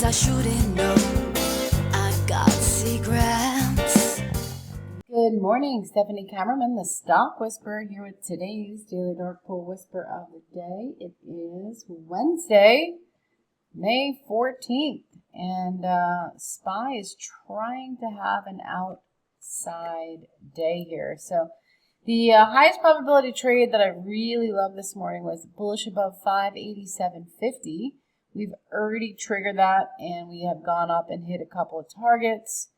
I shouldn't know. I got secrets. Good morning, Stephanie Kammerman, the Stock Whisperer, here with today's Daily Dark Pool Whisper of the day. It is Wednesday, May 14th, and SPY is trying to have an outside day here. So the highest probability trade that I really loved this morning was bullish above 587.50. We've already triggered that, and we have gone up and hit a couple of targets.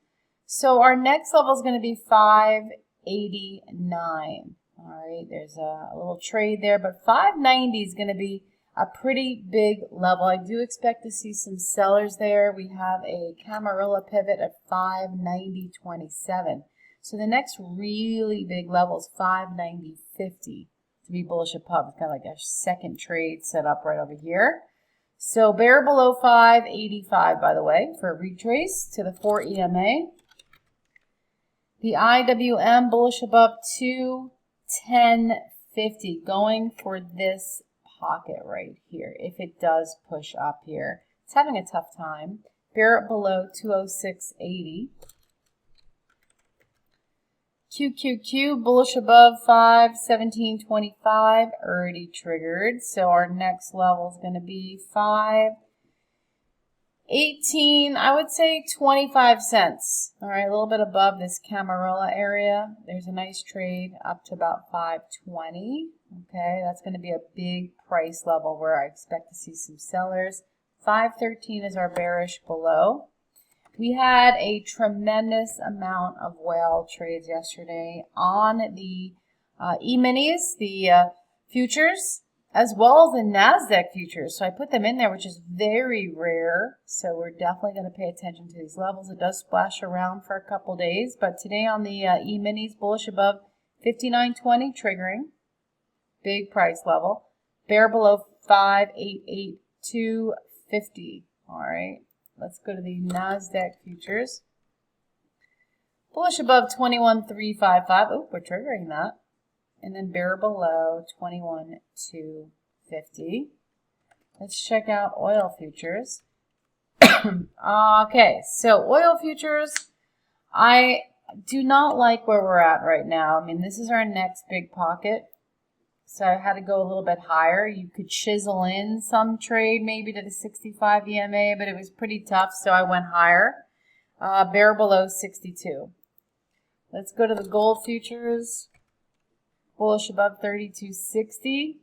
So our next level is going to be 589. All right, there's a little trade there, but 590 is going to be a pretty big level. I do expect to see some sellers there. We have a Camarilla pivot at 590.27. So the next really big level is 590.50 to be bullish above. It's kind of like a second trade set up right over here. So bear below 585, by the way, for a retrace to the 4 EMA. The IWM bullish above 210.50, going for this pocket right here. If it does push up here, it's having a tough time. Bear it below 206.80. QQQ bullish above 517.25, already triggered. So our next level is going to be 518, I would say 25 cents. All right, a little bit above this Camarilla area. There's a nice trade up to about 520. Okay, that's going to be a big price level where I expect to see some sellers. 513 is our bearish below. We had a tremendous amount of whale trades yesterday on the E-minis, the futures, as well as the NASDAQ futures. So I put them in there, which is very rare. So we're definitely going to pay attention to these levels. It does splash around for a couple days, but today on the E-minis, bullish above 59.20, triggering. Big price level. Bear below 588.250. All right. Let's go to the NASDAQ futures. Bullish above 21.355. Oh, we're triggering that. And then bear below 21.250. Let's check out oil futures. Okay, so oil futures, I do not like where we're at right now. I mean, this is our next big pocket. So I had to go a little bit higher. You could chisel in some trade maybe to the 65 EMA, but it was pretty tough, so I went higher. Bear below 62. Let's go to the gold futures. Bullish above 32.60.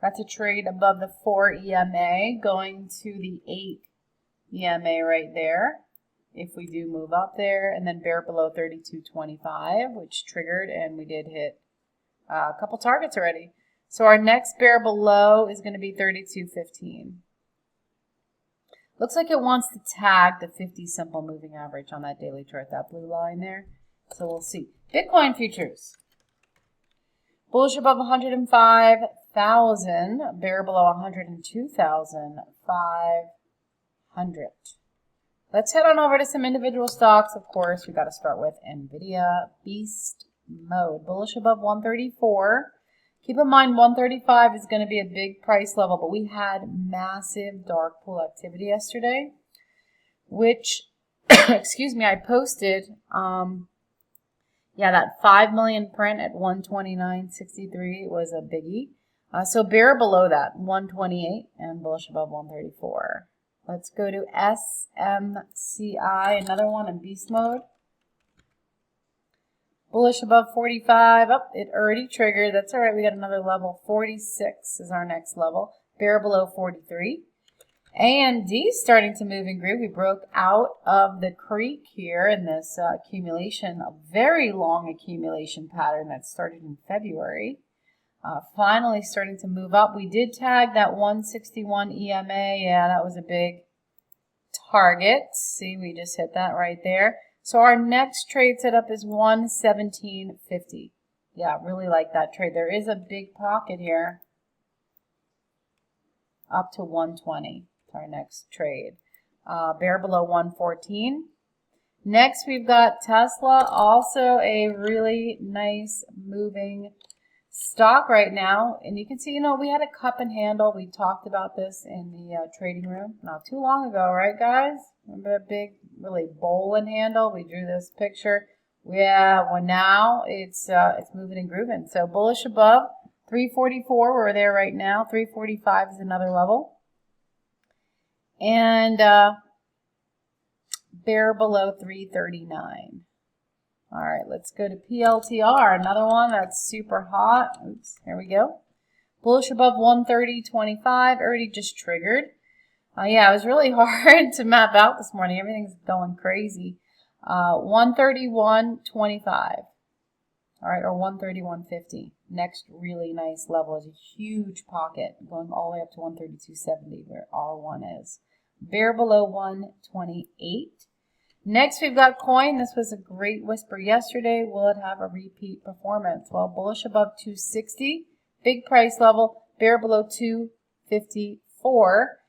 That's a trade above the 4 EMA, going to the 8 EMA right there. If we do move up there, and then bear below 32.25, which triggered, and we did hit a couple targets already. So our next bear below is going to be 32.15. Looks like it wants to tag the 50 simple moving average on that daily chart, that blue line there. So we'll see. Bitcoin futures. Bullish above 105,000, bear below 102,500. Let's head on over to some individual stocks. Of course, we've got to start with NVIDIA Beast Mode. Bullish above 134. Keep in mind 135 is going to be a big price level, but we had massive dark pool activity yesterday, which, excuse me, I posted, that 5 million print at 129.63 was a biggie. So bear below that, 128, and bullish above 134. Let's go to SMCI, another one in beast mode. Bullish above 45. Oh, it already triggered. That's all right. We got another level. 46 is our next level. Bear below 43. AMD is starting to move and groove. We broke out of the creek here in this accumulation, a very long accumulation pattern that started in February. Finally starting to move up. We did tag that 161 EMA. Yeah, that was a big target. See, we just hit that right there. So our next trade setup is 117.50. Yeah, really like that trade. There is a big pocket here up to 120 for our next trade. Bear below 114. Next, we've got Tesla, also a really nice moving Stock right now, and you can see, we had a cup and handle. We talked about this in the trading room not too long ago, right, guys? Remember that big, really bowl and handle? We drew this picture. Yeah, well, now it's moving and grooving. So bullish above 344. We're there right now. 345 is another level, and bear below 339. All right, let's go to PLTR, another one that's super hot. Oops, here we go. Bullish above 130.25, already just triggered. Yeah, it was really hard to map out this morning. Everything's going crazy. 131.25. All right, or 131.50. Next really nice level is a huge pocket going all the way up to 132.70 where R1 is. Bear below 128. Next, we've got coin. This was a great whisper yesterday. Will it have a repeat performance? Well, bullish above 260, big price level, bear below 254.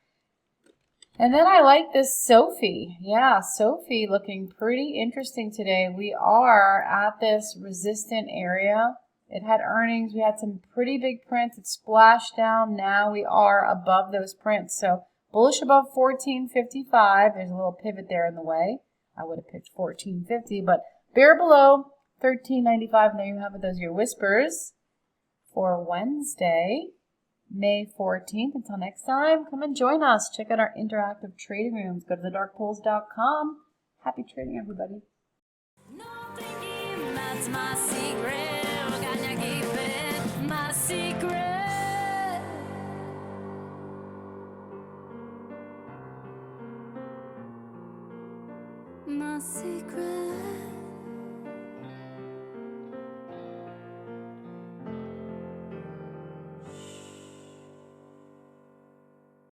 And then I like this Sophie. Yeah, Sophie looking pretty interesting today. We are at this resistant area. It had earnings. We had some pretty big prints. It splashed down. Now we are above those prints. So bullish above 1455. There's a little pivot there in the way. I would have picked 1450, but bear below 1395. And there you have it. Those are your whispers for Wednesday, May 14th. Until next time, come and join us. Check out our interactive trading rooms. Go to thedarkpools.com. Happy trading, everybody. That's my secret. Gonna keep it my secret. My secret.